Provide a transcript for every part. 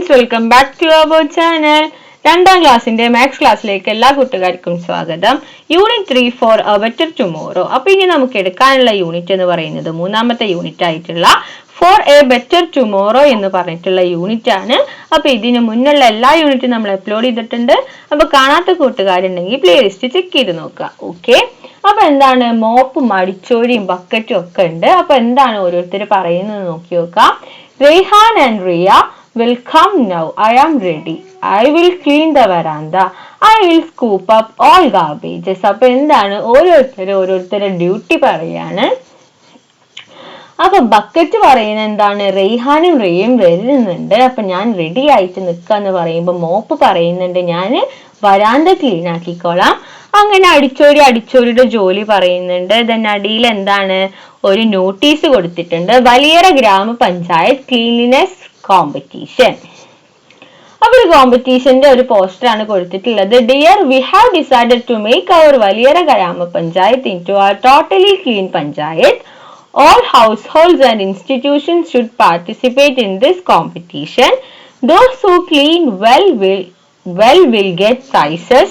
Friends, welcome back to our channel. രണ്ടാം ക്ലാസ്സിന്റെ maths ക്ലാസ്സിലേക്ക് എല്ലാ കൂട്ടുകാർക്കും സ്വാഗതം. Unit 3 for a better tomorrow. അപ്പൊ ഇനി നമുക്ക് എടുക്കാനുള്ള യൂണിറ്റ് എന്ന് പറയുന്നത് മൂന്നാമത്തെ യൂണിറ്റ് ആയിട്ടുള്ള ഫോർ എ ബെറ്റർ ടുമോറോ എന്ന് പറഞ്ഞിട്ടുള്ള യൂണിറ്റ് ആണ്. അപ്പൊ ഇതിന് മുന്നുള്ള എല്ലാ യൂണിറ്റും നമ്മൾ അപ്ലോഡ് ചെയ്തിട്ടുണ്ട്. അപ്പൊ കാണാത്ത കൂട്ടുകാരുണ്ടെങ്കിൽ പ്ലേലിസ്റ്റ് ചെക്ക് ചെയ്ത് നോക്കുക. ഓക്കെ, അപ്പൊ എന്താണ്, മോപ്പും അടിച്ചോരിയും ബക്കറ്റും ഒക്കെ ഉണ്ട്. അപ്പൊ എന്താണ് ഓരോരുത്തർ പറയുന്നത് നോക്കി നോക്കാം. Rehan and Ria will come now. I am ready. I will clean the veranda. I will scoop up all garbages. അപ്പൊ എന്താണ് ഓരോരുത്തരുടെ ഡ്യൂട്ടി പറയാണ്. അപ്പൊ ബക്കറ്റ് പറയുന്നത് എന്താണ്, റെയ്ഹാനും റിയയും വരുന്നുണ്ട്, അപ്പൊ ഞാൻ റെഡി ആയിട്ട് നിൽക്കാന്ന് പറയുമ്പോ മോപ്പ് പറയുന്നുണ്ട് ഞാൻ വരാന്ത ക്ലീൻ ആക്കിക്കോളാം. അങ്ങനെ അടിച്ചോരിയുടെ ജോലി പറയുന്നുണ്ട്. then അടിയിൽ എന്താണ്, ഒരു നോട്ടീസ് കൊടുത്തിട്ടുണ്ട്, വലിയറ ഗ്രാമപഞ്ചായത്ത് ക്ലീൻലിനെസ് കോമ്പറ്റീഷൻ. അപ്പൊ ഒരു കോമ്പറ്റീഷന്റെ ഒരു പോസ്റ്റർ ആണ് കൊടുത്തിട്ടുള്ളത്. Dear, we have decided to make our Valiyara grama panchayat into a totally clean panchayat. All households and institutions should participate in this competition. Those who clean well will get prizes.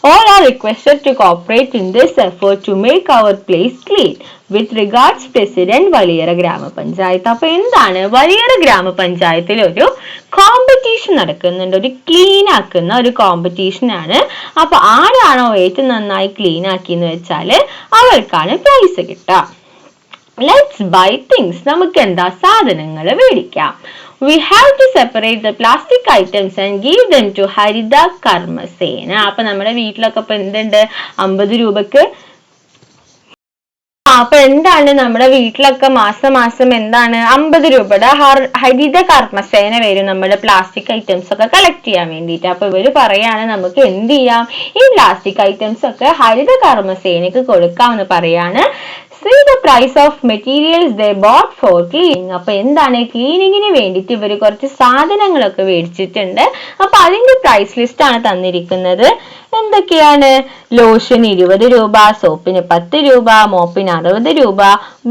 All are requested to cooperate in this effort to make our place clean. With regards, President Valiyara ഗ്രാമപഞ്ചായത്ത്. അപ്പൊ എന്താണ്, വലിയറ ഗ്രാമപഞ്ചായത്തിൽ ഒരു competition നടക്കുന്നുണ്ട്, ഒരു clean ആക്കുന്ന ഒരു competition ആണ്. അപ്പൊ ആരാണോ ഏറ്റവും നന്നായി ക്ലീൻ ആക്കിയെന്ന് വെച്ചാല് അവർക്കാണ് പ്രൈസ് കിട്ടുക. Let's buy things. നമുക്ക് എന്താ സാധനങ്ങൾ മേടിക്കാം. We have to separate the plastic items and give them to Haritha Karmasena. അപ്പൊ നമ്മുടെ വീട്ടിലൊക്കെ ഇപ്പൊ എന്തുണ്ട്, 50 രൂപക്ക്. അപ്പൊ എന്താണ്, നമ്മുടെ വീട്ടിലൊക്കെ മാസം എന്താണ് 50 രൂപയുടെ ഹരിത കർമ്മസേന വരും നമ്മുടെ പ്ലാസ്റ്റിക് ഐറ്റംസ് ഒക്കെ കളക്ട് ചെയ്യാൻ വേണ്ടിയിട്ട്. അപ്പൊ ഇവര് പറയാണ് നമുക്ക് എന്ത് ചെയ്യാം, ഈ പ്ലാസ്റ്റിക് ഐറ്റംസ് ഒക്കെ ഹരിത കർമ്മസേനക്ക് കൊടുക്കാമെന്ന് പറയാണ്. See the price of materials they bought for cleaning. അപ്പൊ എന്താണ്, ക്ലീനിങ്ങിന് വേണ്ടിയിട്ട് ഇവര് കുറച്ച് സാധനങ്ങളൊക്കെ മേടിച്ചിട്ടുണ്ട്. അപ്പൊ അതിന്റെ പ്രൈസ് ലിസ്റ്റ് ആണ് തന്നിരിക്കുന്നത്. എന്തൊക്കെയാണ്, ലോഷൻ 20 രൂപ, സോപ്പിന് 10 രൂപ, മോപ്പിന് 60 രൂപ,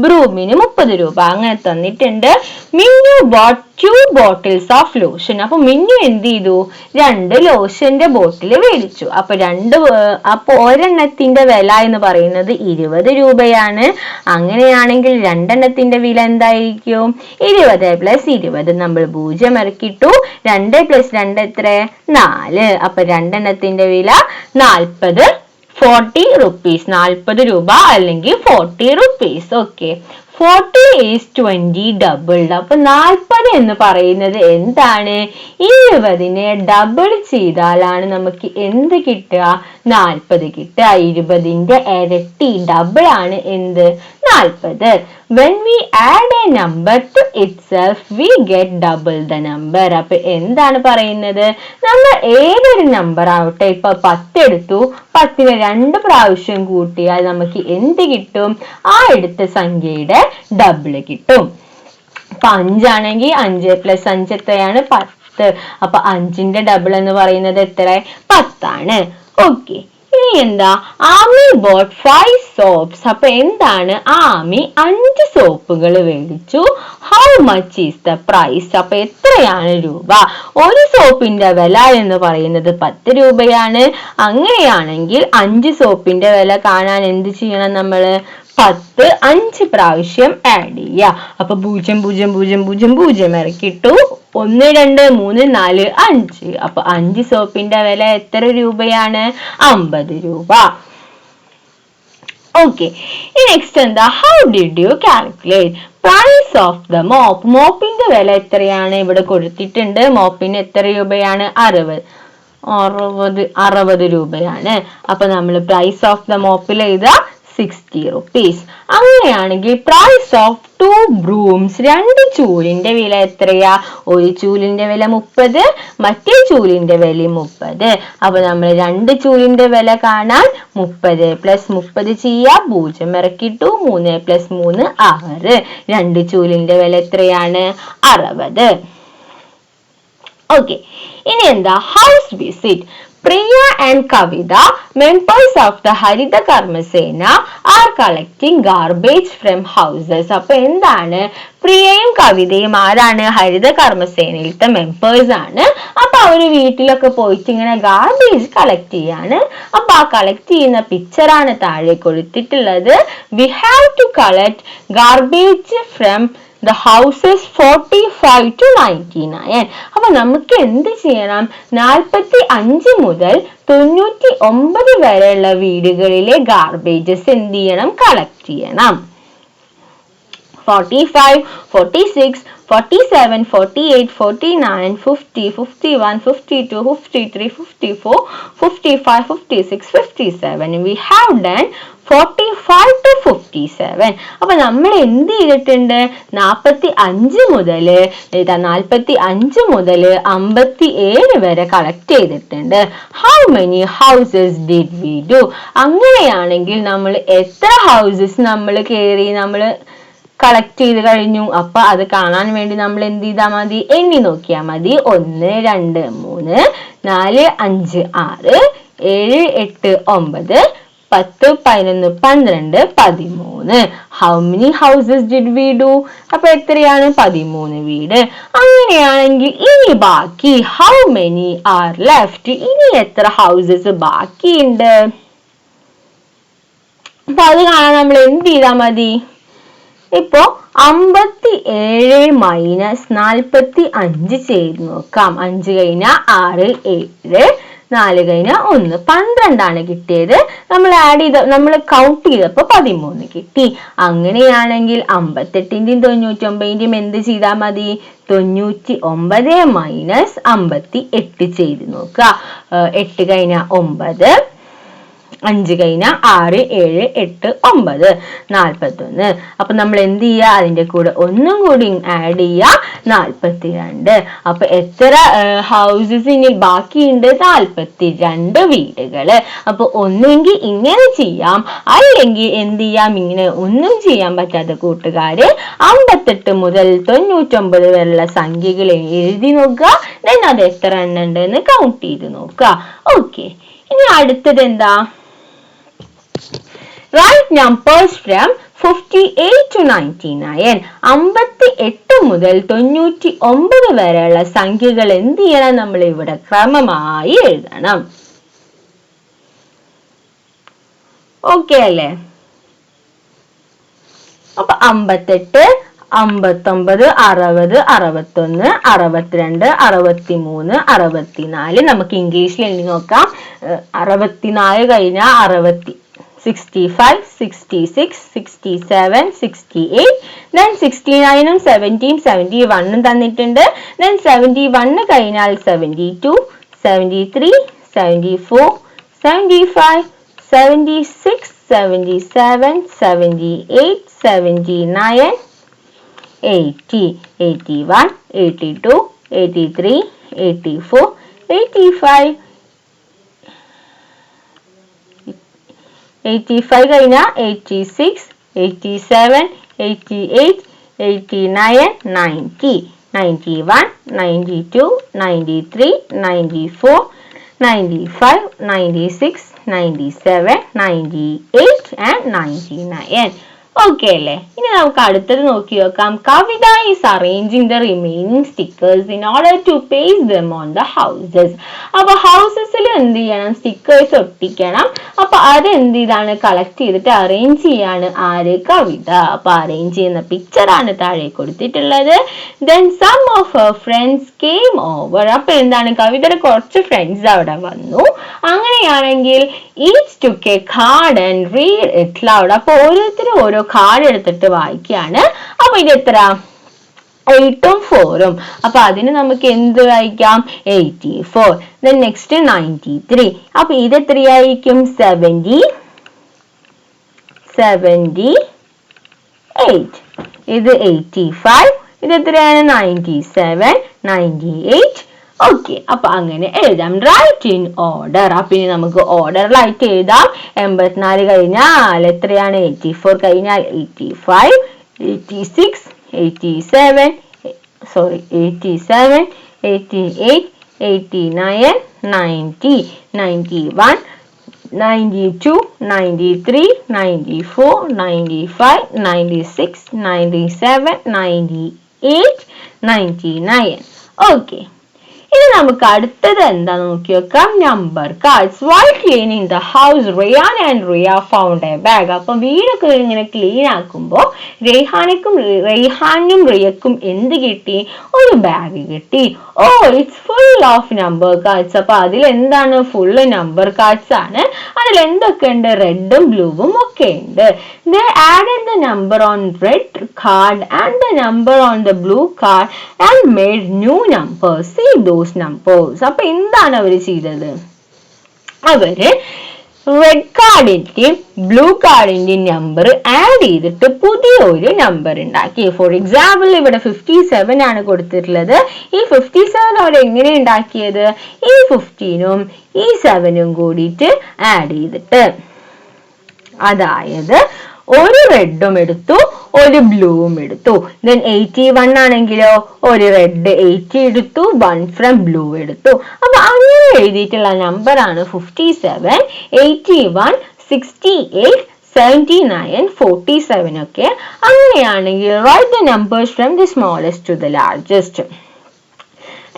ബ്രൂമിന് 30 രൂപ, അങ്ങനെ തന്നിട്ടുണ്ട്. മിന്നു ബോട്ട് 2 bottles of lotion. അപ്പൊ മിന്നു എന്ത് ചെയ്തു, 2 ലോഷന്റെ ബോട്ടിൽ മേടിച്ചു. അപ്പൊ ഒരെണ്ണത്തിന്റെ വില എന്ന് പറയുന്നത് 20 രൂപയാണ്. അങ്ങനെയാണെങ്കിൽ രണ്ടെണ്ണത്തിന്റെ വില എന്തായിരിക്കും, 20 + 20 നമ്മൾ 0 ഇറക്കിട്ടു. 2 + 2 എത്ര, 4. അപ്പൊ രണ്ടെണ്ണത്തിന്റെ വില 40 rupees, 40 രൂപ അല്ലെങ്കിൽ 40 rupees. Okay, 40 is 20 doubled. അപ്പൊ 40 എന്ന് പറയുന്നത് എന്താണ്, 20നെ ഡബിൾ ചെയ്താലാണ് നമുക്ക് എന്ത് കിട്ടുക, 40 കിട്ടുക. 20ന്റെ ഇരട്ടി ഡബിൾ ആണ് എന്ത്, 40. When we add a number to itself, we get double the number. അപ്പൊ എന്താണ് പറയുന്നത്, നമ്മൾ ഏതൊരു നമ്പർ ആവട്ടെ, ഇപ്പൊ 10 എടുത്തു, 10നെ 2 പ്രാവശ്യം കൂട്ടിയാൽ നമുക്ക് എന്ത് കിട്ടും, ആ എടുത്ത സംഖ്യയുടെ ഡബിൾ കിട്ടും. അപ്പൊ 5 ആണെങ്കിൽ 5 + 5 എത്രയാണ്, 10. അപ്പൊ 5ന്റെ ഡബിൾ എന്ന് പറയുന്നത് എത്ര, 10 ആണ്. ഓക്കെ, ഇനി എന്താ, ആമി ബോട്ട് 5 soaps. അപ്പൊ എന്താണ്, ആമി 5 സോപ്പുകൾ മേടിച്ചു. How much is the price. അപ്പൊ എത്രയാണ് രൂപ, ഒരു സോപ്പിന്റെ വില എന്ന് പറയുന്നത് 10 രൂപയാണ്. അങ്ങനെയാണെങ്കിൽ 5 സോപ്പിന്റെ വില കാണാൻ എന്ത് ചെയ്യണം, നമ്മള് 10 5 പ്രാവശ്യം ആഡ് ചെയ്യുക. അപ്പൊ 0 0 0 0 0 ഇറക്കിട്ടു. 1 2 3 4 5. അപ്പൊ 5 സോപ്പിന്റെ വില എത്ര രൂപയാണ്, 50 രൂപ. ഓക്കെ, നെക്സ്റ്റ് എന്താ, how did you calculate price of the mop. മോപ്പിന്റെ വില എത്രയാണ് ഇവിടെ കൊടുത്തിട്ടുണ്ട്. മോപ്പിന് എത്ര രൂപയാണ്, 60 രൂപയാണ്. അപ്പൊ നമ്മൾ പ്രൈസ് ഓഫ് ദ മോപ്പിൽ എഴുതാ 60 rupees. അങ്ങനെയാണെങ്കിൽ പ്രൈസ് ഓഫ് 2 brooms, 2 ചൂലിന്റെ വില എത്രയാ, ഒരു ചൂലിന്റെ വില 30, മറ്റേ ചൂലിന്റെ വില 30. അപ്പൊ നമ്മൾ 2 ചൂലിന്റെ വില കാണാൻ 30 + 30 ചെയ്യാ, 0 ഇറക്കിട്ടു. 3 + 3 6. 2 ചൂലിന്റെ വില എത്രയാണ്, 60. ഓക്കെ, ഇനി എന്താ house visit. Priya and Kavita, members of the Haritha Karmasena, are collecting garbage from houses. അപ്പൊ എന്താണ്, പ്രിയയും കവിതയും ആരാണ്, ഹരിത കർമ്മസേനയിലത്തെ മെമ്പേഴ്സ് ആണ്. അപ്പൊ അവര് വീട്ടിലൊക്കെ പോയിട്ട് ഇങ്ങനെ ഗാർബേജ് കളക്ട് ചെയ്യാണ്. അപ്പൊ ആ കളക്ട് ചെയ്യുന്ന പിക്ചറാണ് താഴെ കൊടുത്തിട്ടുള്ളത്. We have to collect garbage from the houses 45 to 99. അപ്പൊ നമുക്ക് എന്ത് ചെയ്യണം, 45 മുതൽ 99 വരെയുള്ള വീടുകളിലെ ഗാർബേജസ് എന്ത് ചെയ്യണം, കളക്ട് ചെയ്യണം. 45, 46, 47, 48, 49, 50, 51, 52, 53, 54, 55, 56, 57. We have done 45 to 57. അപ്പൊ നമ്മൾ എന്ത് ചെയ്തിട്ടുണ്ട്, 45 മുതൽ 57 വരെ കളക്ട് ചെയ്തിട്ടുണ്ട്. How many houses did we do? അങ്ങനെയാണെങ്കിൽ നമ്മൾ എത്ര ഹൗസസ് നമ്മൾ കയറി, നമ്മൾ കളക്ട് ചെയ്ത് കഴിഞ്ഞു. അപ്പൊ അത് കാണാൻ വേണ്ടി നമ്മൾ എന്ത് ചെയ്താൽ മതി, എണ്ണി നോക്കിയാൽ മതി. 1, 2, 3, 4, 5, 6, 7, 8, 9, 10, 11, 12, 13. How many houses did we do? അപ്പൊ എത്രയാണ്, 13 വീട്. അങ്ങനെയാണെങ്കിൽ ഇനി ബാക്കി how many are left? ഇനി എത്ര ഹൗസസ് ബാക്കിയുണ്ട്? അപ്പൊ അത് കാണാൻ നമ്മൾ എന്ത് ചെയ്താൽ മതി, ഇപ്പോ 57 മൈനസ് 45 ചെയ്ത് നോക്കാം. 5 കഴിഞ്ഞാൽ 6, 7, 4 കഴിഞ്ഞാൽ 1, 12 കിട്ടിയത്. നമ്മൾ ആഡ് ചെയ്ത, നമ്മൾ കൗണ്ട് ചെയ്തപ്പോ 13 കിട്ടി. അങ്ങനെയാണെങ്കിൽ 58ന്റെയും 99ന്റെയും എന്ത് ചെയ്താൽ മതി, 99 മൈനസ് 58 ചെയ്ത് നോക്കുക. 8 കഴിഞ്ഞാൽ 9, 5 കഴിഞ്ഞാൽ 6, 7, 8, 9, 41. അപ്പൊ നമ്മൾ എന്ത് ചെയ്യുക, അതിന്റെ കൂടെ ഒന്നും കൂടി ആഡ് ചെയ്യുക, 42. അപ്പൊ എത്ര ഹൗസസ് ഇനി ബാക്കിയുണ്ട്, 42 വീടുകള്. അപ്പൊ ഒന്നെങ്കിൽ ഇങ്ങനെ ചെയ്യാം, അല്ലെങ്കിൽ എന്ത് ചെയ്യാം, ഇങ്ങനെ ഒന്നും ചെയ്യാൻ പറ്റാത്ത കൂട്ടുകാര് 58 മുതൽ 99 വരെയുള്ള സംഖ്യകൾ എഴുതി നോക്കുക. then അത് എത്ര എണ്ണം ഉണ്ടെന്ന് കൗണ്ട് ചെയ്ത് നോക്കുക. ഓക്കെ, ഇനി അടുത്തത് എന്താ, Write numbers from 58 to 99. 58 മുതൽ 99 വരെയുള്ള സംഖ്യകൾ എന്ത് ചെയ്യണം, നമ്മൾ ഇവിടെ ക്രമമായി എഴുതണം. ഓക്കെ അല്ലേ? അപ്പൊ 58, 59, 60, 61, 62, 63, 64. നമുക്ക് ഇംഗ്ലീഷിൽ എഴുതി നോക്കാം. 64 കഴിഞ്ഞാൽ 65, 66, 67, 68. then 69ഉം 70ഉം 71ഉം തന്നിട്ടുണ്ട്. then 71 കഴിഞ്ഞാൽ 72, 73, 74, 75, 76, 77, 78, 79, 80, 81, 82, 83, 84, 85. 85 കഴിഞ്ഞാൽ 86, 87, 88, 89, 90, 91, 92, 93, 94, 95, 96, 97, 98 and 99. ഓക്കെ അല്ലേ? ഇനി നമുക്ക് അടുത്തത് നോക്കി നോക്കാം. Kavitha is arranging the remaining stickers in order to paste them on the houses. അപ്പൊ ഹൗസസിൽ എന്ത് ചെയ്യണം, സ്റ്റിക്കേഴ്സ് ഒട്ടിക്കണം. അപ്പൊ അത് എന്ത് ചെയ്താണ്, കളക്ട് ചെയ്തിട്ട് അറേഞ്ച് ചെയ്യാണ് ആര്, കവിത. അപ്പൊ അറേഞ്ച് ചെയ്യുന്ന പിക്ചർ ആണ് താഴെ കൊടുത്തിട്ടുള്ളത്. then some of her friends came over. അപ്പൊ എന്താണ്, കവിതയുടെ കുറച്ച് ഫ്രണ്ട്സ് അവിടെ വന്നു. അങ്ങനെയാണെങ്കിൽ each took a card and read it loud. അപ്പൊ ഓരോരുത്തരും ഓരോ കാർഡ് എടുത്തിട്ട് വായിക്കുകയാണ്. അപ്പൊ ഇത് എത്ര, 8ഉം 4ഉം. അപ്പൊ അതിന് നമുക്ക് എന്ത് വായിക്കാം, 84. then next 93. അപ്പൊ ഇത് എത്രയായിരിക്കും, 70, 78. ഇത് 85. ഇത് എത്രയാണ്, 97, 98. ഓക്കെ, അപ്പൊ അങ്ങനെ എഴുതാം. Write in order. അപ്പൊ ഇനി നമുക്ക് ഓർഡറിലായിട്ട് എഴുതാം. 84 കഴിഞ്ഞാൽ എത്രയാണ്, 84 കഴിഞ്ഞാൽ 85, 86, 87, 87, 88, 89, 90, 91, 92, 93, 94, 95, 96, 97, 98, 99. Okay. ഇനി നമുക്ക് അടുത്തത് എന്താന്ന് നോക്കി വെക്കാം. Number cards. While cleaning the house Riyan and Riya found a bag. അപ്പം വീടൊക്കെ ഇങ്ങനെ ക്ലീൻ ആക്കുമ്പോൾ റെയ്ഹാനും റിയക്കും എന്ത് കിട്ടി? ഒരു ബാഗ് കിട്ടി. Oh, it's full of number cards. അപ്പൊ അതിൽ എന്താണ്? ഫുള്ള് നമ്പർ കാർഡ്സ് ആണ്. അതിൽ എന്തൊക്കെ ഉണ്ട്? റെഡും ബ്ലൂവും ഒക്കെ ഉണ്ട്. They added the number on red card and the number on the blue card and made new numbers. See those numbers. അപ്പൊ എന്താണ് അവര് ചെയ്തത്? അവര് റെഡ് കാർഡിന്റെയും ബ്ലൂ കാർഡിന്റെയും നമ്പർ ആഡ് ചെയ്തിട്ട് പുതിയ ഒരു നമ്പർ ഉണ്ടാക്കി. ഫോർ എക്സാമ്പിൾ ഇവിടെ 57 ആണ് കൊടുത്തിട്ടുള്ളത്. ഈ 57 അവർ എങ്ങനെ ഉണ്ടാക്കിയത്? ഈ 15ഉം ഈ 7ഉം കൂടിയിട്ട് ആഡ് ചെയ്തിട്ട്, അതായത് ഒരു റെഡും എടുത്തു, ഒരു ബ്ലൂവും എടുത്തു. ദെൻ 81 ആണെങ്കിലോ ഒരു റെഡ് 80 എടുത്തു, 1 ഫ്രം ബ്ലൂ എടുത്തു. അപ്പൊ അങ്ങനെ എഴുതിയിട്ടുള്ള നമ്പർ ആണ് 57, 81, 68, 79, 47 ഒക്കെ. അങ്ങനെയാണെങ്കിൽ write the numbers from the smallest to the largest.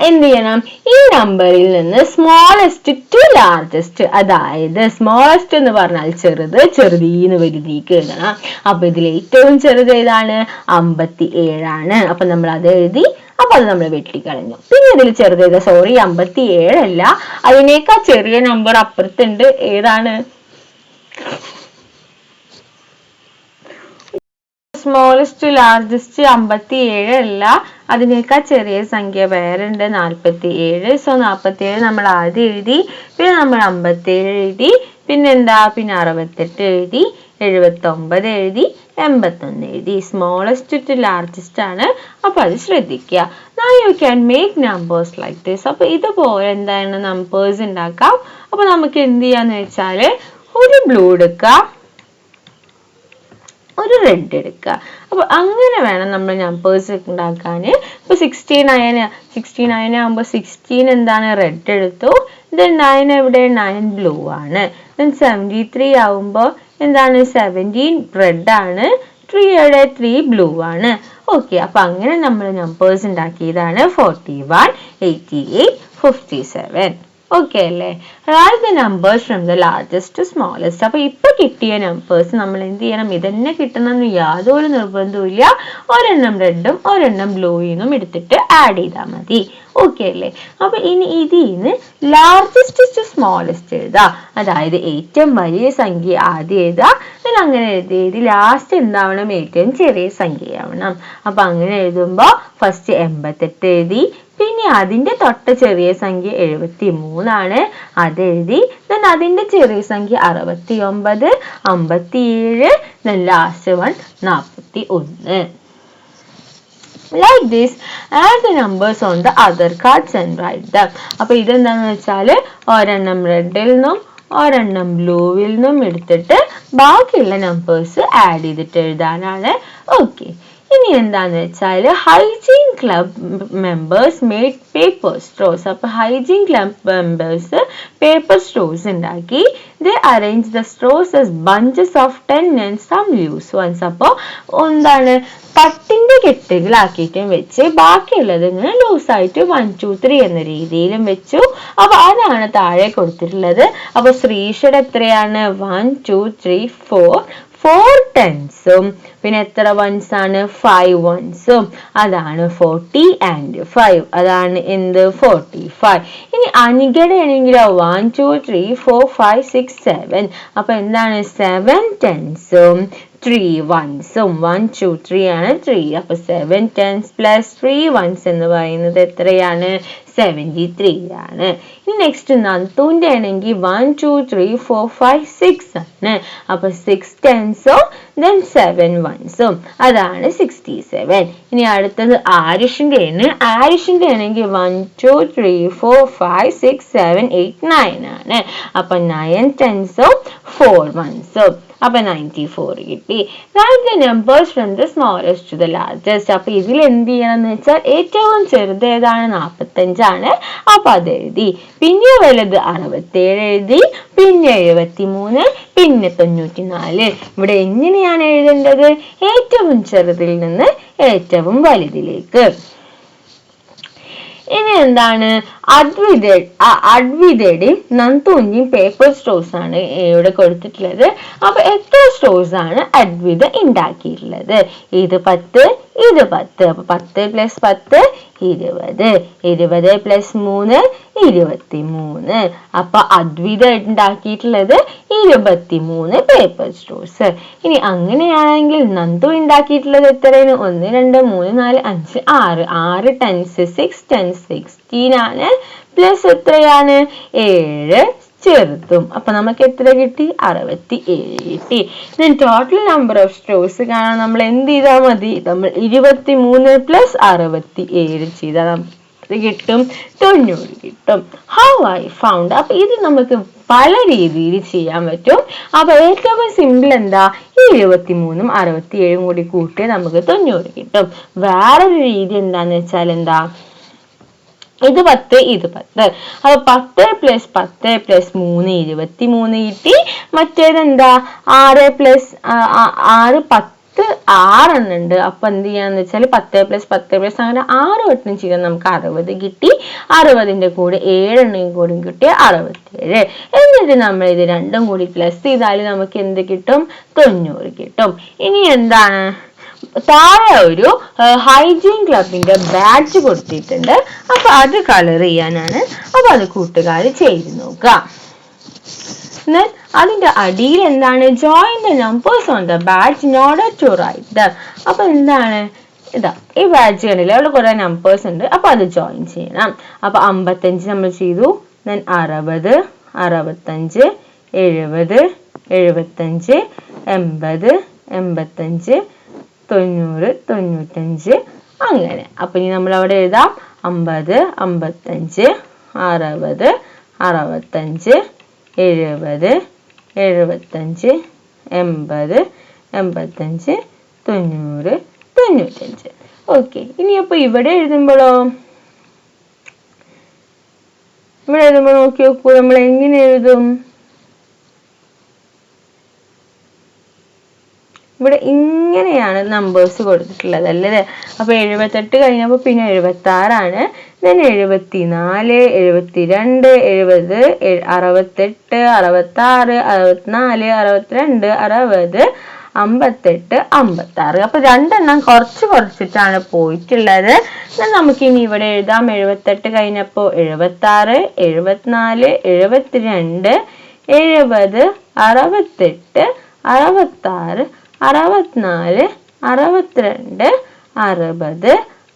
എന്ത് ചെയ്യണം? ഈ നമ്പറിൽ നിന്ന് സ്മോളസ്റ്റ് ടു ലാർജസ്റ്റ്, അതായത് സ്മോളസ്റ്റ് എന്ന് പറഞ്ഞാൽ ചെറുത്, ചെറുതീന്ന് വലുതീക്ക് എഴുതണം. അപ്പൊ ഇതിൽ ഏറ്റവും ചെറുത് ഏതാണ്? 57 ആണ്. അപ്പൊ നമ്മൾ അത് എഴുതി. അപ്പൊ അത് നമ്മൾ വെട്ടിക്കളഞ്ഞു. പിന്നെ ഇതിൽ ചെറുത് ഏതാ? സോറി, 57 അല്ല, അതിനേക്കാൾ ചെറിയ നമ്പർ അപ്പുറത്തുണ്ട്. ഏതാണ്? സ്മോളസ്റ്റ് ടു ലാർജസ്റ്റ് 57 അല്ല, അതിനേക്കാൾ ചെറിയ സംഖ്യ വേറുണ്ട്, 47. സോ 47 നമ്മൾ ആദ്യം എഴുതി, പിന്നെ നമ്മൾ 57 എഴുതി, പിന്നെന്താ? പിന്നെ 68 എഴുതി, 79 എഴുതി, 81 എഴുതി. സ്മോളസ്റ്റ് ടു ലാർജസ്റ്റ് ആണ്. അപ്പൊ അത് ശ്രദ്ധിക്കുക. Now you can make numbers like this. അപ്പൊ ഇതുപോലെ എന്താണ് നമ്പേഴ്സ് ഉണ്ടാക്കാം. അപ്പൊ നമുക്ക് എന്ത് ചെയ്യാന്ന് വെച്ചാല് ഒരു ബ്ലൂ എടുക്കാം, ഒരു റെഡ് എടുക്കുക. അപ്പൊ അങ്ങനെ വേണം നമ്മൾ നമ്പേഴ്സ് ഉണ്ടാക്കാൻ. ഇപ്പൊ 69 ആകുമ്പോൾ 16 എന്താണ്? റെഡ് എടുത്തു. ദെൻ 9 എവിടെ? 9 ബ്ലൂ ആണ്. ദെൻ 73 ആവുമ്പോൾ എന്താണ്? 17 റെഡ് ആണ്. 3 എവിടെ? 3 ബ്ലൂ ആണ്. ഓക്കെ, അപ്പൊ അങ്ങനെ നമ്മൾ നമ്പേഴ്സ് ഉണ്ടാക്കിയതാണ് 41, 88, 57. ഓക്കെ അല്ലേ? Write the numbers from the largest to smallest. അപ്പൊ ഇപ്പൊ കിട്ടിയ നമ്പേഴ്സ് നമ്മൾ എന്ത് ചെയ്യണം? ഇതന്നെ കിട്ടണമെന്ന് യാതൊരു നിർബന്ധവും ഇല്ല. ഒരെണ്ണം റെഡും ഒരെണ്ണം ബ്ലൂയിന്നും എടുത്തിട്ട് ആഡ് ചെയ്താൽ മതി. ഓക്കെ അല്ലേ? അപ്പൊ ഇനി ഇതിന്ന് ലാർജസ്റ്റ് ടു സ്മോളസ്റ്റ് എഴുതാം. അതായത് ഏറ്റവും വലിയ സംഖ്യ ആദ്യം എഴുതാം. then അങ്ങനെ എഴുതി ലാസ്റ്റ് എന്താവണം? ഏറ്റവും ചെറിയ സംഖ്യയാവണം. അപ്പൊ അങ്ങനെ എഴുതുമ്പോ ഫസ്റ്റ് 88 എഴുതി, പിന്നെ അതിന്റെ തൊട്ട് ചെറിയ സംഖ്യ 73 ആണ്, അതെഴുതി. then അതിന്റെ ചെറിയ സംഖ്യ 69, 57, then last one 41. Like this, add the numbers on the other cards and write them. അപ്പൊ ഇതെന്താന്ന് വെച്ചാല് ഒരെണ്ണം റെഡിൽ നിന്നും ഒരെണ്ണം ബ്ലൂവിൽ നിന്നും എടുത്തിട്ട് ബാക്കിയുള്ള നമ്പേഴ്സ് ആഡ് ചെയ്തിട്ട് എഴുതാനാണ്. ഓക്കെ, ഇനി എന്താന്ന് വെച്ചാൽ hygiene club members made paper straws. അപ്പൊ hygiene club members paper straws ഉണ്ടാക്കി. They arrange the straws as bunches of 10 and some loose ones. അപ്പോൾ എന്താണ്? പട്ടിന്റെ കെട്ടുകളാക്കിയിട്ടും വെച്ച് ബാക്കിയുള്ളത് ഇങ്ങനെ ലൂസായിട്ട് 1, 2, 3 എന്ന രീതിയിലും വെച്ചു. അപ്പൊ അതാണ് താഴെ കൊടുത്തിട്ടുള്ളത്. അപ്പൊ ശ്രീഷയുടെ എത്രയാണ്? 1, 2, 3, 4 10s. പിന്നെ എത്ര വൺസ് ആണ്? 5 ones. അതാണ് 40 and 5. അതാണ് എന്ത്? 45. ഇനി അനികയുടെ ആണെങ്കിലോ 1, 2, 3, 4, 5, 6, 7. അപ്പൊ എന്താണ്? 7 10s, 3 ones. 1, 2, 3 ആണ് 3. അപ്പൊ 7 10s plus 3 ones എന്ന് പറയുന്നത് എത്രയാണ്? 73 ആണ്. ഇനി നെക്സ്റ്റ് നന്ദുവിന്റെ ആണെങ്കിൽ 1, 2, 3, 4, 5, 6 ആണ്. അപ്പൊ 6 10s, then 7 ones. അതാണ് 67. ഇനി അടുത്തത് ആരിഷിന്റെ ആണ്. ആരിഷിന്റെ ആണെങ്കിൽ 1, 2, 3, 4, 5, 6, 7, 8, 9 ആണ്. അപ്പൊ 9 10s, 4 ones. അപ്പൊ 94 കിട്ടി. Write the numbers from the smallest to the largest. അപ്പൊ ഇതിൽ എന്ത് ചെയ്യണം എന്ന് വെച്ചാൽ ഏറ്റവും ചെറുത് ഏതാണ്? 45 അപ്പൊ അത് എഴുതി. പിന്നെ വലുത് 67 എഴുതി, പിന്നെ 73, പിന്നെ 94. ഇവിടെ എങ്ങനെയാണ് എഴുതേണ്ടത്? ഏറ്റവും ചെറുതിൽ നിന്ന് ഏറ്റവും വലുതിലേക്ക്. ഇനി എന്താണ്? അഡ്വിതയുടെയും നന്ദുവിന്റെയും പേപ്പർ സ്റ്റോഴ്സ് ആണ് ഇവിടെ കൊടുത്തിട്ടുള്ളത്. അപ്പൊ എത്ര സ്റ്റോഴ്സ് ആണ് അഡ്വിത ഉണ്ടാക്കിയിട്ടുള്ളത്? ഇത് 10, ഇത് 10. അപ്പൊ 10 + 10 20, 20 + 3 23. അപ്പൊ അദ്വിത ഉണ്ടാക്കിയിട്ടുള്ളത് 23 പേപ്പർ സ്റ്റോഴ്സ്. ഇനി അങ്ങനെയാണെങ്കിൽ നന്ദു ഉണ്ടാക്കിയിട്ടുള്ളത് എത്രയാണ്? 1 2 3 4 5 6. 6 10s 6 10 16 ആണ്. പ്ലസ് എത്രയാണ്? 7 ചെറുതും. അപ്പൊ നമുക്ക് എത്ര കിട്ടി? 67 കിട്ടി. ടോട്ടൽ നമ്പർ ഓഫ് സ്റ്റോഴ്സ് കാണാൻ നമ്മൾ എന്ത് ചെയ്താൽ മതി? നമ്മൾ 23 + 67 ചെയ്താൽ കിട്ടും 90 കിട്ടും. How I found. അപ്പൊ ഇത് നമുക്ക് പല രീതിയിൽ ചെയ്യാൻ പറ്റും. അപ്പൊ ഏറ്റവും സിമ്പിൾ എന്താ? 23ഉം 67ഉം കൂടി കൂട്ടിയാൽ നമുക്ക് 90 കിട്ടും. വേറൊരു രീതി എന്താന്ന് വെച്ചാൽ എന്താ? ഇത് 10, ഇത് 10. അപ്പൊ 10 + 10 + 3 23 കിട്ടി. മറ്റേതെന്താ? 6 + 6 10 6 എന്നുണ്ട്. അപ്പൊ എന്ത് ചെയ്യാന്ന് വെച്ചാൽ 10 + 10 അങ്ങനെ 6 വട്ടം ചെയ്താൽ നമുക്ക് 60 കിട്ടി. 60ന്റെ കൂടെ 7 കൂടി കിട്ടിയ 67. എന്നിട്ട് നമ്മൾ ഇത് രണ്ടും കൂടി പ്ലസ് ചെയ്താൽ നമുക്ക് എന്ത് കിട്ടും? 90 കിട്ടും. ഇനി എന്താണ്? താഴെ ഒരു ഹൈജീൻ ക്ലബിന്റെ ബാഡ്ജ് കൊടുത്തിട്ടുണ്ട്. അപ്പൊ അത് കളർ ചെയ്യാനാണ്. അപ്പൊ അത് കൂട്ടുകാർ ചെയ്ത് നോക്കാം. അതിന്റെ അടിയിൽ എന്താണ്? Join the numbers on the badge in order to write them. അപ്പൊ എന്താണ്? ഇതാ ഈ ബാഡ്ജ് കണ്ടില്ലേ? അവിടെ കുറെ നമ്പേഴ്സ് ഉണ്ട്. അപ്പൊ അത് ജോയിൻ ചെയ്യണം. അപ്പൊ 55 നമ്മൾ ചെയ്തു. 60 65 70 75 80 85 90 95 അങ്ങനെ. അപ്പൊ ഇനി നമ്മൾ അവിടെ എഴുതാം 50 55 60 65 70 75 80 85 90 95. ഓക്കെ. ഇനി അപ്പൊ ഇവിടെ എഴുതുമ്പോഴോ? ഇവിടെ എഴുതുമ്പോ നോക്കി നോക്കൂ, നമ്മൾ എങ്ങനെ എഴുതും? ഇവിടെ ഇങ്ങനെയാണ് നമ്പേഴ്സ് കൊടുത്തിട്ടുള്ളത് അല്ലേ? അപ്പൊ 78 കഴിഞ്ഞപ്പോ പിന്നെ 76 then 74 72 70 68 66 64 62 60 58 56. അപ്പൊ രണ്ടെണ്ണം കുറച്ചിട്ടാണ് പോയിട്ടുള്ളത്. നമുക്ക് ഇനി ഇവിടെ എഴുതാം. 78 കഴിഞ്ഞപ്പോ 76 74 72 70 68 66 64 62 60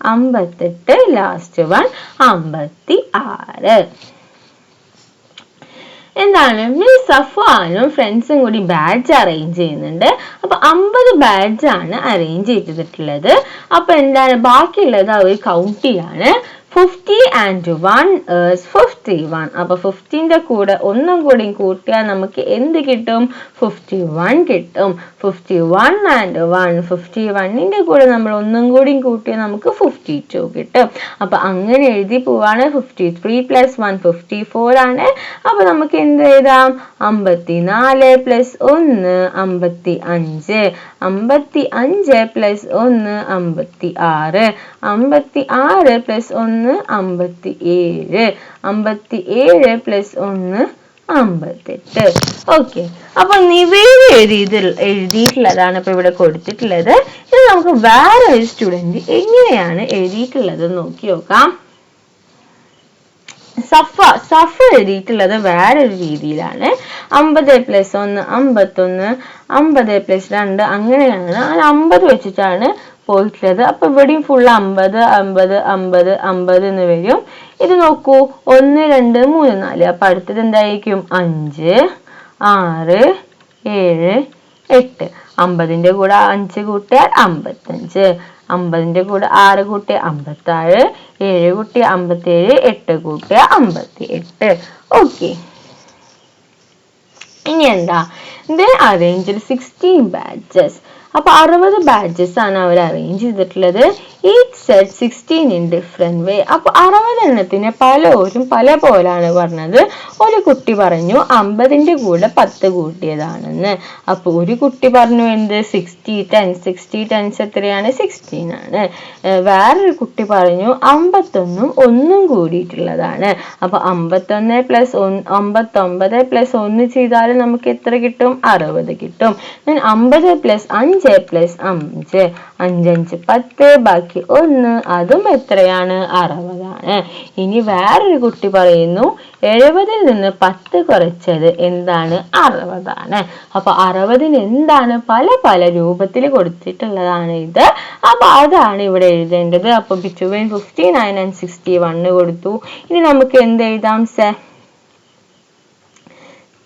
58 ലാസ്റ്റ് വൺ 56. എന്താണ്? മിസ് സഫ്വാനും ഫ്രണ്ട്സും കൂടി ബാഡ്ജ് അറേഞ്ച് ചെയ്യുന്നുണ്ട്. അപ്പൊ 50 ബാഡ്ജ് ആണ് അറേഞ്ച് ചെയ്തിട്ടുള്ളത്. അപ്പൊ എന്താണ്? ബാക്കിയുള്ളത് അവർ കൗണ്ട് ചെയ്യാണ്. 50 and 1 is 51. അപ്പൊ 50ന്റെ കൂടെ ഒന്നും കൂടി കൂട്ടിയാൽ നമുക്ക് എന്ത് കിട്ടും? 51 കിട്ടും. 51 and 1 51ന്റെ കൂടെ നമ്മൾ ഒന്നും കൂടി കൂട്ടിയാൽ നമുക്ക് 52 കിട്ടും. അപ്പൊ അങ്ങനെ എഴുതി പോവാണ്. 53 + 1 54 ആണ്. അപ്പൊ നമുക്ക് എന്ത് എഴുതാം? 54 + 1 55 55 + 1 56 56 + 1 57 57 + 1 58. ഓക്കെ. അപ്പൊ നിവേദ എഴുതിയിട്ടുള്ളതാണ് ഇപ്പൊ ഇവിടെ കൊടുത്തിട്ടുള്ളത്. ഇത് നമുക്ക് വേറെ ഒരു സ്റ്റുഡന്റ് എങ്ങനെയാണ് എഴുതിയിട്ടുള്ളത് നോക്കി നോക്കാം. സഫ എഴുതിയിട്ടുള്ളത് വേറൊരു രീതിയിലാണ്. 50 + 1 51 50 + 2 അങ്ങനെയാണ്. 50 വെച്ചിട്ടാണ് പോയിട്ടുള്ളത്. അപ്പൊ ഇവിടെയും ഫുൾ 50 50 50 50 എന്ന് വരും. ഇത് നോക്കൂ 1 2 3 4. അപ്പൊ അടുത്തത് എന്തായിരിക്കും? 5 6 7 8. 50ന്റെ കൂടെ 5 കൂട്ടിയാൽ 55 50ന്റെ കൂടെ 6 കൂട്ടിയാൽ 56 7 കൂട്ടിയാൽ 57 8 കൂട്ടിയാൽ 58. ഓക്കെ. ഇനി എന്താ, they arranged 16 batches. അപ്പൊ 60 batches ആണ് അവർ അറേഞ്ച് ചെയ്തിട്ടുള്ളത്. each set 16 in different way. അപ്പൊ 60 എണ്ണത്തിന് പലരും പല പോലാണ് പറഞ്ഞത്. ഒരു കുട്ടി പറഞ്ഞു 50ന്റെ കൂടെ 10 കൂട്ടിയതാണെന്ന്. അപ്പൊ ഒരു കുട്ടി പറഞ്ഞു എന്ത് 60 10 എത്രയാണ് 16 ആണ്. വേറൊരു കുട്ടി പറഞ്ഞു 51 ഒന്നും കൂടിയിട്ടുള്ളതാണ്. അപ്പൊ 51 പ്ലസ് 59 പ്ലസ് 1 ചെയ്താൽ നമുക്ക് എത്ര കിട്ടും 60 കിട്ടും. 50 പ്ലസ് 5 പ്ലസ് 5 5 10 ബാക്കി 1 അതും എത്രയാണ് 60 ആണ്. ഇനി വേറൊരു കുട്ടി പറയുന്നു 70ൽ നിന്ന് 10 കുറച്ചത് എന്താണ് 60 ആണ്. അപ്പൊ 60ന് എന്താണ് പല പല രൂപത്തിൽ കൊടുത്തിട്ടുള്ളതാണ് ഇത്. അപ്പൊ അതാണ് ഇവിടെ എഴുതേണ്ടത്. അപ്പൊ between 59 and 61 കൊടുത്തു. ഇനി നമുക്ക് എന്ത് എഴുതാം,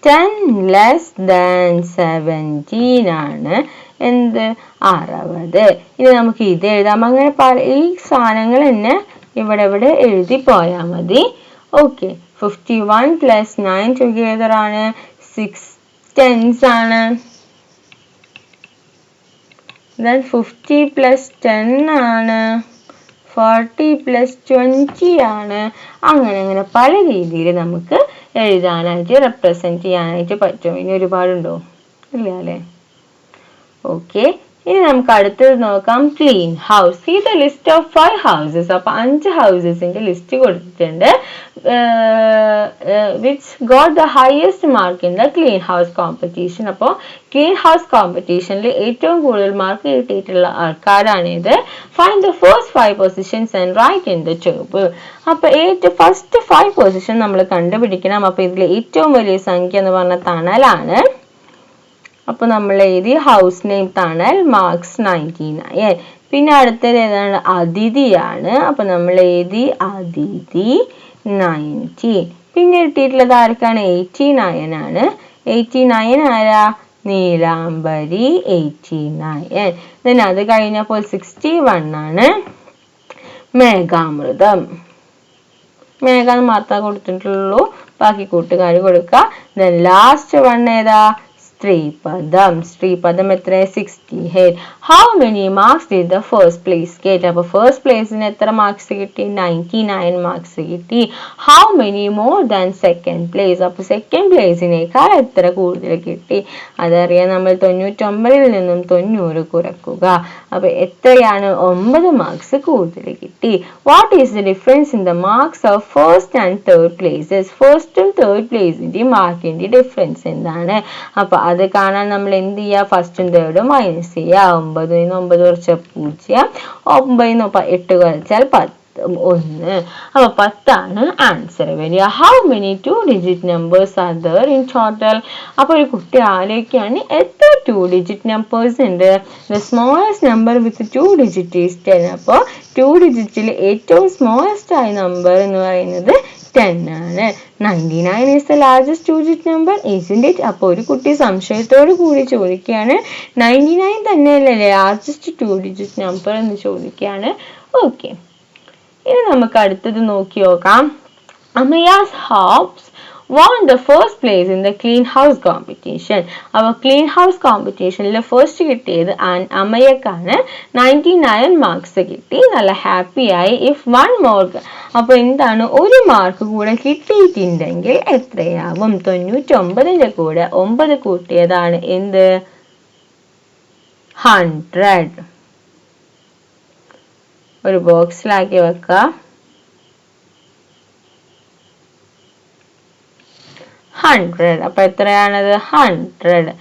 10 less than 17 ആണ് എന്ത് 60. ഇനി നമുക്ക് ഇത് എഴുതാം. അങ്ങനെ ഈ സാധനങ്ങൾ തന്നെ ഇവിടെ എഴുതി പോയാൽ മതി. ഓക്കെ, 51 plus 9 together ആണ് 6 10s ആണ്. then 50 plus 10 ആണ് 40 plus 20 ആണ്. അങ്ങനെ പല രീതിയിൽ നമുക്ക് എഴുതാനായിട്ട് റെപ്രസെന്റ് ചെയ്യാനായിട്ട് പറ്റും. ഇനി ഒരുപാടുണ്ടോ, ഇല്ല അല്ലേ? ഓക്കെ, ഇനി നമുക്ക് അടുത്തത് നോക്കാം, clean house. See the list of 5 houses. അപ്പൊ 5 ഹൗസസിന്റെ ലിസ്റ്റ് കൊടുത്തിട്ടുണ്ട്. which got the highest mark in the clean house competition. അപ്പോൾ ക്ലീൻ ഹൗസ് കോമ്പറ്റീഷനിൽ ഏറ്റവും കൂടുതൽ മാർക്ക് കിട്ടിയിട്ടുള്ള ആൾക്കാരാണിത്. find the first 5 positions and write in the table. അപ്പൊ ഫസ്റ്റ് 5 പൊസിഷൻ നമ്മൾ കണ്ടുപിടിക്കണം. അപ്പൊ ഇതിൽ ഏറ്റവും വലിയ സംഖ്യ എന്ന് പറഞ്ഞ തണലാണ്. അപ്പൊ നമ്മൾ എഴുതി ഹൗസ് നെയിം തണൽ, മാർക്സ് 99. പിന്നെ അടുത്തത് ഏതാണ്, അതിഥിയാണ്. അപ്പൊ നമ്മൾ എഴുതി അതിഥി 90. പിന്നെ കിട്ടിയിട്ടുള്ളത് ആർക്കാണ്, 89 ആണ്. 89 ആരാ, നീലാംബരി 89. then അത് കഴിഞ്ഞപ്പോൾ 61 ആണ് മേഘാമൃതം. മേഘ മാത്രമേ കൊടുത്തിട്ടുള്ളൂ, ബാക്കി കൂട്ടുകാർ കൊടുക്കുക. then ലാസ്റ്റ് വൺ ഏതാ, ശ്രീപദം എത്ര 68. how many marks did the first place get? അപ്പൊ ഫസ്റ്റ് പ്ലേസിന് എത്ര മാർക്സ് കിട്ടി, 99 മാർക്സ് കിട്ടി. how many more than second place? അപ്പൊ സെക്കൻഡ് പ്ലേസിനേക്കാൾ എത്ര കൂടുതൽ കിട്ടി, അതറിയാൻ നമ്മൾ 99ൽ നിന്നും 90 കുറക്കുക. അപ്പൊ എത്രയാണ്, 9 മാർക്സ് കൂടുതൽ കിട്ടി. what is the difference in the marks of first and third places? ഫസ്റ്റും തേർഡ് പ്ലേസിന്റെയും മാർക്കിന്റെ ഡിഫറൻസ് എന്താണ്? അപ്പൊ അത് കാണാൻ നമ്മൾ എന്ത് ചെയ്യുക, ഫസ്റ്റും തേർഡും മൈനസ് ചെയ്യുക. 9 കുറച്ചാൽ 0, 9 8 കുറച്ചാൽ 1. അപ്പൊ 10 ആൻസർ വരിക. how many 2-digit numbers are there in total? അപ്പൊ ഒരു കുട്ടി ആലോചിക്കുകയാണ് എത്ര 2-digit numbers ഉണ്ട്. the smallest number with 2-digit is 10. അപ്പൊ 2-digitൽ ഏറ്റവും സ്മോളസ്റ്റ് ആയ നമ്പർ എന്ന് പറയുന്നത് 10 ആണ്. 99 is the largest 2-digit number, isn't it? അപ്പോൾ ഒരു കുട്ടി സംശയത്തോട് കൂടി ചോദിക്കുകയാണ് 99 തന്നെയല്ലേ ലാർജസ്റ്റ് 2-digit നമ്പർ എന്ന് ചോദിക്കുകയാണ്. ഓക്കെ, ഇനി നമുക്ക് അടുത്തത് നോക്കി നോക്കാം. അമയാസ് house won the first place in the clean house competition. അപ്പോൾ ക്ലീൻ ഹൗസ് കോമ്പറ്റീഷനിൽ ഫസ്റ്റ് കിട്ടിയത് അമയക്കാണ്. 99 മാർക്സ് കിട്ടി, നല്ല ഹാപ്പി ആയി. if one more, അപ്പോൾ എന്താണ്, ഒരു മാർക്ക് കൂടെ കിട്ടിയിട്ടുണ്ടെങ്കിൽ എത്രയാവും, 99ന്റെ കൂടെ 9 കൂട്ടിയതാണ് എന്ത് 100. ഒരു ബോക്സിലാക്കി വെക്കുക. 100. അപ്പൊ എത്രയാണത് 100.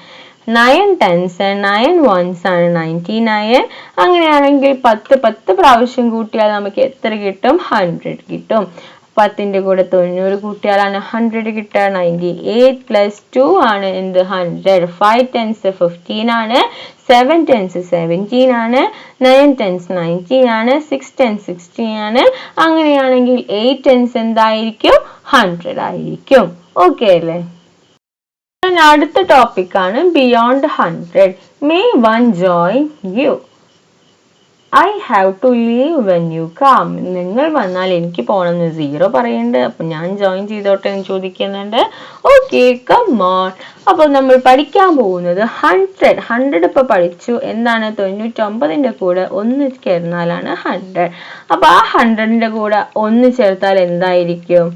9 10s 9 1s ആണ് 99. അങ്ങനെയാണെങ്കിൽ 10 പ്രാവശ്യം കൂട്ടിയാൽ നമുക്ക് എത്ര കിട്ടും, 100 കിട്ടും. 10ന്റെ കൂടെ 90 കൂട്ടിയാലാണ് 100 കിട്ടുക. 98 plus 2 ആണ് എന്ത് 100. 5 10s 15 ആണ്. 7 10s 17 ആണ്. 9 10s 19 ആണ്. 6 10s 16 ആണ്. അങ്ങനെയാണെങ്കിൽ 8 10s എന്തായിരിക്കും, 100 ആയിരിക്കും. ഓക്കെ അല്ലേ? അടുത്ത ടോപ്പിക് ആണ് beyond 100. May one join you. I have to leave when you come. നിങ്ങൾ വന്നാൽ എനിക്ക് പോകണമെന്ന് 0 പറയുന്നുണ്ട്. അപ്പൊ ഞാൻ ജോയിൻ ചെയ്തോട്ടെ എന്ന് ചോദിക്കുന്നുണ്ട്. Okay, come on. അപ്പോൾ നമ്മൾ പഠിക്കാൻ പോകുന്നത് 100 ഇപ്പൊ പഠിച്ചു. എന്താണ് 99ന്റെ കൂടെ 1 ചേർന്നാലാണ് 100. അപ്പൊ ആ 100ന്റെ കൂടെ 1 ചേർത്താൽ എന്തായിരിക്കും?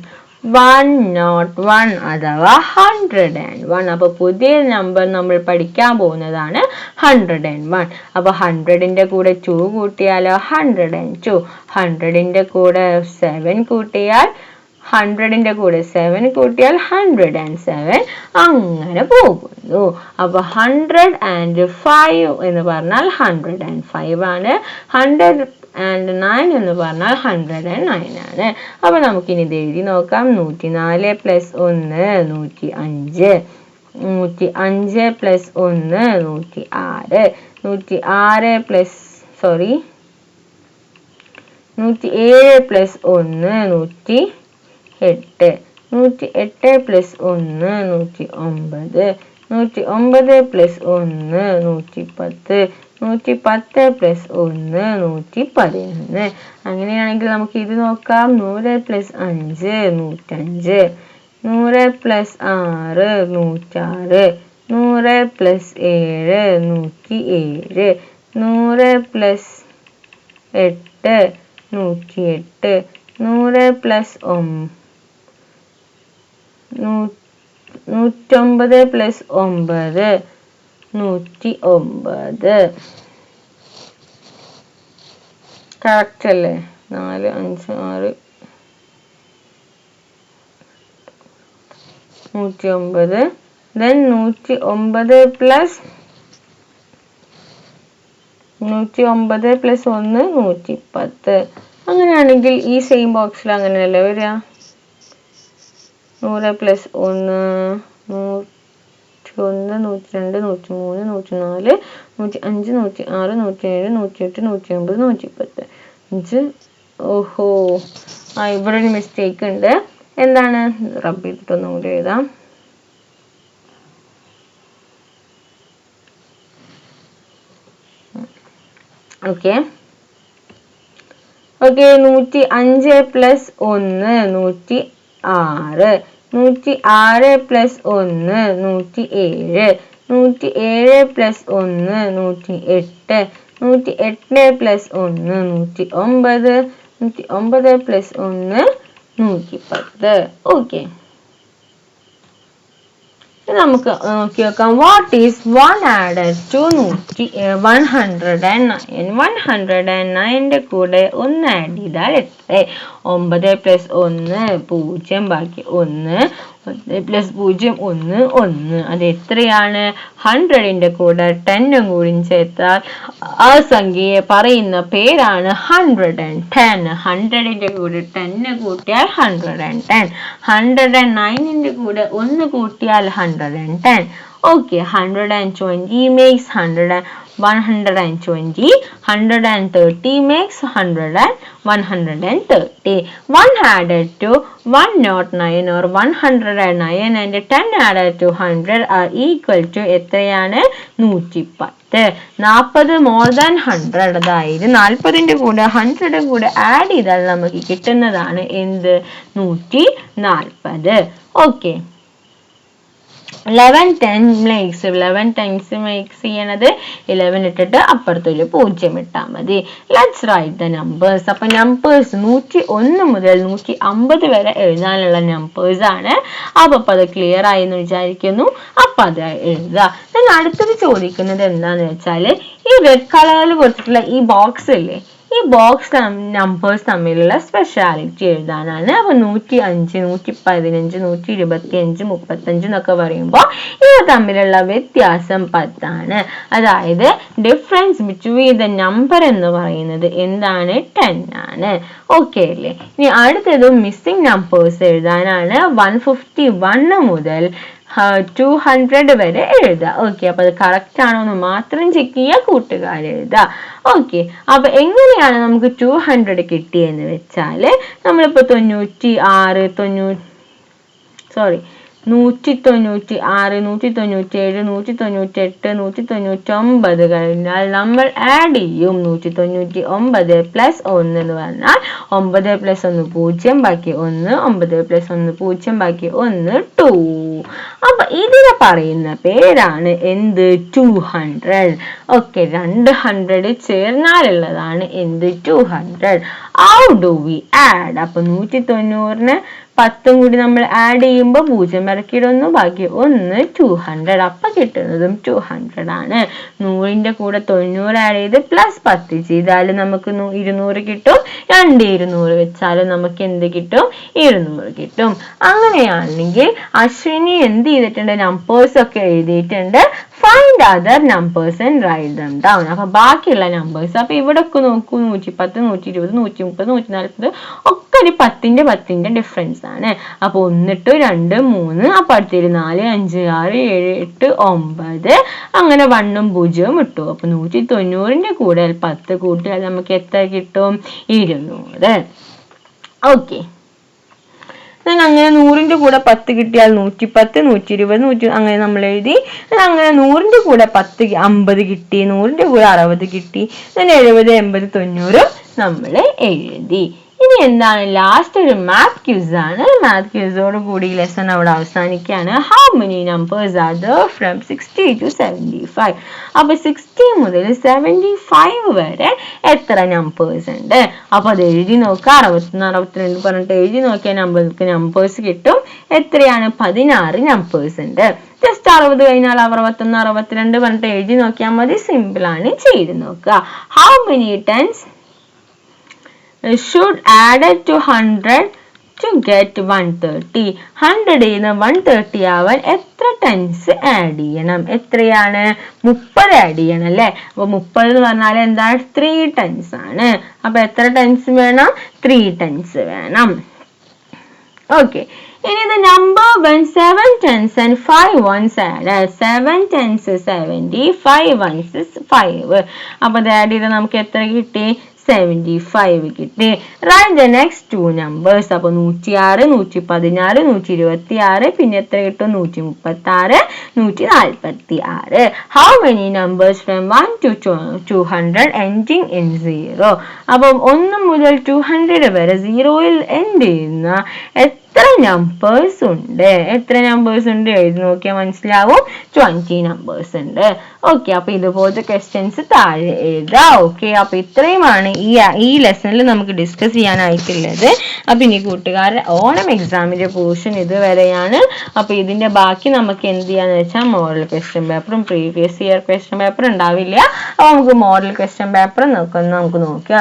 101 അഥവാ 101. അപ്പൊ പുതിയ നമ്പർ നമ്മൾ പഠിക്കാൻ പോകുന്നതാണ് 101. അപ്പൊ 100ന്റെ കൂടെ 2 കൂട്ടിയാലോ 102. 100ന്റെ കൂടെ 7 കൂട്ടിയാൽ 100ന്റെ കൂടെ 7 കൂട്ടിയാൽ 107. അങ്ങനെ പോകുന്നു. അപ്പൊ 105 എന്ന് പറഞ്ഞാൽ 105 ആണ്. 109 എന്ന് പറഞ്ഞാൽ 109 ആണ്. അപ്പൊ നമുക്കിനി ഇത് എഴുതി നോക്കാം. 104 + 1 105. 105 + 1 106. 107 + 1 108. 108 + 1 109. 109 + 1 110. 110 + 1 111. അങ്ങനെയാണെങ്കിൽ നമുക്ക് ഇത് നോക്കാം. 100 + 5 105. 100 + 6 106. 100 + 7 107. 100 + 8 108. 100 + 109 + 9 109. കറക്റ്റ് അല്ലേ? 4 5 6 109. then 109 + 1 110. അങ്ങനെയാണെങ്കിൽ ഈ സെയിം ബോക്സിൽ അങ്ങനെയല്ലേ വരിക? 100 + 1 101 102 103 104 105 106 107 108 109 110. ഓഹോ, ഇവിടെ ഒരു മിസ്റ്റേക്ക് ഉണ്ട്. എന്താണ്? റബ്ബ് ചെയ്തിട്ടൊന്നും കൂടി എഴുതാം. ഓക്കെ 105 + 1 106. 106 + 1 107. 107 + 1 108. 108 + 1 109. 109 + 1 110. ഓക്കെ, നമുക്ക് നോക്കി നോക്കാം. What is 1 added to 109? 109ന്റെ കൂടെ 1 ആഡ് ചെയ്താൽ എത്ര? 9 + 1 0, ബാക്കി 1. 1 + 0 1 1. അത് എത്രയാണ്? 100ന്റെ കൂടെ 10 കൂടി ചേർത്താൽ ആ സംഖ്യയെ പറയുന്ന പേരാണ് 110. 100ന്റെ കൂടെ 10 കൂട്ടിയാൽ 110. 109ന്റെ കൂടെ 1 കൂട്ടിയാൽ 110. Okay, 120 makes 120. 130 makes 130. 1 added to 109 or 109 and 10 added to 100 are equal to എത്രയാണ്? 110. 40 more than 100. അതായത് 40ന്റെ കൂടെ 100 കൂടെ ആഡ് ചെയ്താൽ നമുക്ക് കിട്ടുന്നതാണ് എന്ത്? 140. ഓക്കെ, 11 times makes ചെയ്യണത് 11 ഇട്ടിട്ട് അപ്പുറത്തൊരു 0 ഇട്ടാൽ മതി. Let's right the numbers. അപ്പൊ നമ്പേഴ്സ് 101 മുതൽ 150 വരെ എഴുതാനുള്ള നമ്പേഴ്സ് ആണ്. അപ്പൊ അത് ക്ലിയർ ആയി എന്ന് വിചാരിക്കുന്നു. അപ്പൊ അത് എഴുതുക. ഞാൻ അടുത്തത് ചോദിക്കുന്നത് എന്താന്ന് വെച്ചാല് ഈ റെഡ് കളറിൽ കൊടുത്തിട്ടുള്ള ഈ ബോക്സ് ഇല്ലേ, ഈ ബോക്സ് നമ്പേഴ്സ് തമ്മിലുള്ള സ്പെഷ്യാലിറ്റി എഴുതാനാണ്. അപ്പൊ 105 115 125 35 എന്നൊക്കെ പറയുമ്പോൾ ഇവ തമ്മിലുള്ള വ്യത്യാസം 10 ആണ്. അതായത് ഡിഫറൻസ് ബിറ്റ്വീൻ ദ നമ്പർ എന്ന് പറയുന്നത് എന്താണ്? 10 ആണ്. ഓക്കെ അല്ലേ? ഇനി അടുത്തത് മിസ്സിംഗ് നമ്പേഴ്സ് എഴുതാനാണ്. 151 മുതൽ 200 വരെ എഴുതുക. ഓക്കെ, അപ്പൊ അത് കറക്റ്റ് ആണോ എന്ന് മാത്രം ചെക്ക് ചെയ്യുക, കൂട്ടുകാർ എഴുതുക. ഓക്കെ, അപ്പൊ എങ്ങനെയാണ് നമുക്ക് 200 കിട്ടിയെന്ന് വെച്ചാല് നമ്മളിപ്പോ 96 196, 197, 198, 199 കഴിഞ്ഞാൽ നമ്മൾ ആഡ് ചെയ്യും. 199 പ്ലസ് 1 എന്ന് പറഞ്ഞാൽ 9 പ്ലസ് 1 0 ബാക്കി 1, 9 പ്ലസ് 1 0 ബാക്കി 1 2. അപ്പൊ ഇതിനെ പറയുന്ന പേരാണ് എന്ത്? 200. ഓക്കെ, 200 ചേർന്നാലുള്ളതാണ് എന്ത്? 200. How do we add? അപ്പൊ 190ന് 10 കൂടി നമ്മൾ ആഡ് ചെയ്യുമ്പോൾ 0 ഇറക്കിയിടുന്നു, ബാക്കി 1 200. അപ്പൊ കിട്ടുന്നതും 200 ആണ്. 100ന്റെ കൂടെ 90 ആഡ് ചെയ്ത് പ്ലസ് 10 ചെയ്താൽ നമുക്ക് 200 കിട്ടും. 200 വെച്ചാൽ നമുക്ക് എന്ത് കിട്ടും? 200 കിട്ടും. അങ്ങനെയാണെങ്കിൽ അശ്വിനി എന്ത് ചെയ്തിട്ടുണ്ട്? നമ്പേഴ്സ് ഒക്കെ എഴുതിയിട്ടുണ്ട്. Find other numbers and write them down. അപ്പൊ ബാക്കിയുള്ള നമ്പേഴ്സ് അപ്പൊ ഇവിടെ ഒക്കെ നോക്കൂ, 110, 120, 130, 140 ഒക്കെ ഒരു 10ന്റെ ഡിഫറൻസ് ആണ്. അപ്പൊ 1 2 2 3, അപ്പൊ അടുത്തേക്ക് 4 5 6 7 8 9, അങ്ങനെ 1ഉം 0ഉം ഇട്ടു. അപ്പൊ 190ന്റെ കൂടെ 10 കൂട്ടിയാൽ നമുക്ക് എത്ര കിട്ടും? 200. ഓക്കെ, അങ്ങനെ 100ന്റെ കൂടെ 10 കിട്ടിയാൽ 110, 120, 100 അങ്ങനെ നമ്മൾ എഴുതി. അങ്ങനെ 100ന്റെ കൂടെ 10 50 കിട്ടി, 100ന്റെ കൂടെ 60 കിട്ടി, 70 80 90 നമ്മൾ എഴുതി. ഇനി എന്താണ്? ലാസ്റ്റ് ഒരു മാത്ത് ക്വിസ് ആണ്. മാത്ത് ക്വിസോട് കൂടി ലെസൺ അവിടെ അവസാനിക്കുകയാണ്. How many numbers are there from 60 to 75? അപ്പൊ 60 മുതൽ 75 വരെ എത്ര നമ്പേഴ്സ് ഉണ്ട്? അപ്പൊ അത് എഴുതി നോക്കുക. 61 62 പറഞ്ഞിട്ട് എഴുതി നോക്കിയാൽ നമ്മൾക്ക് നമ്പേഴ്സ് കിട്ടും. എത്രയാണ്? 16 നമ്പേഴ്സ് ഉണ്ട്. ജസ്റ്റ് 60 കഴിഞ്ഞാൽ 61 62 പറഞ്ഞിട്ട് എഴുതി നോക്കിയാൽ മതി. സിമ്പിൾ ആണ്, ചെയ്ത് നോക്കുക. How many tense should add to 100 to get 130? 100 ന്ന് 130 ആവാൻ എത്ര ടെൻസ് ആഡ് ചെയ്യണം? എത്രയാണ്? 30 ആഡ് ചെയ്യണം അല്ലേ? അപ്പൊ 30 എന്ന് പറഞ്ഞാൽ എന്താണ്? 3 ടെൻസ് ആണ്. അപ്പൊ എത്ര ടെൻസ് വേണം? 3 ടെൻസ് വേണം. ഓക്കെ, ഇനി the number when 7 tens and 5 ones added. 7 tens 70, 5 ones 5. അപ്പൊ അത് ആഡ് ചെയ്ത് നമുക്ക് എത്ര കിട്ടി? 75 കിട്ടി. Write the next 2 numbers. അപ്പൊ 106, 114, 126, പിന്നെ എത്ര കിട്ടും? 136, 146. How many numbers from 1 to 200 ending in 0? അപ്പം 1 മുതൽ 200 വരെ 0യിൽ എൻഡ് ചെയ്യുന്ന എത്ര നമ്പേഴ്സ് ഉണ്ട്? എത്ര നമ്പേഴ്സ് ഉണ്ട് എഴുതി നോക്കിയാൽ മനസ്സിലാവും. 20 നമ്പേഴ്സ് ഉണ്ട്. ഓക്കെ, അപ്പൊ ഇതുപോലത്തെ ക്വസ്റ്റ്യൻസ് താഴെ എഴുതാം. ഓക്കെ, അപ്പൊ ഇത്രയുമാണ് ഈ ലെസണിൽ നമുക്ക് ഡിസ്കസ് ചെയ്യാനായിട്ടുള്ളത്. അപ്പൊ ഇനി കൂട്ടുകാരെ, ഓണം എക്സാമിന്റെ പോർഷൻ ഇതുവരെയാണ്. അപ്പൊ ഇതിന്റെ ബാക്കി നമുക്ക് എന്ത് ചെയ്യാന്ന് വെച്ചാൽ മോഡൽ ക്വസ്റ്റ്യൻ പേപ്പറും പ്രീവിയസ് ഇയർ ക്വസ്റ്റ്യൻ പേപ്പർ ഉണ്ടാവില്ല. അപ്പൊ നമുക്ക് മോഡൽ ക്വസ്റ്റ്യൻ പേപ്പർ നമുക്ക് നോക്കി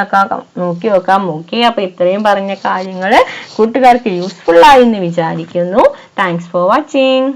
നോക്കാം. ഓക്കെ, അപ്പൊ ഇത്രയും പറഞ്ഞ കാര്യങ്ങൾ കൂട്ടുകാർക്ക് യൂസ്ഫുൾ ആയി എന്ന് വിചാരിക്കുന്നു. Thanks for watching.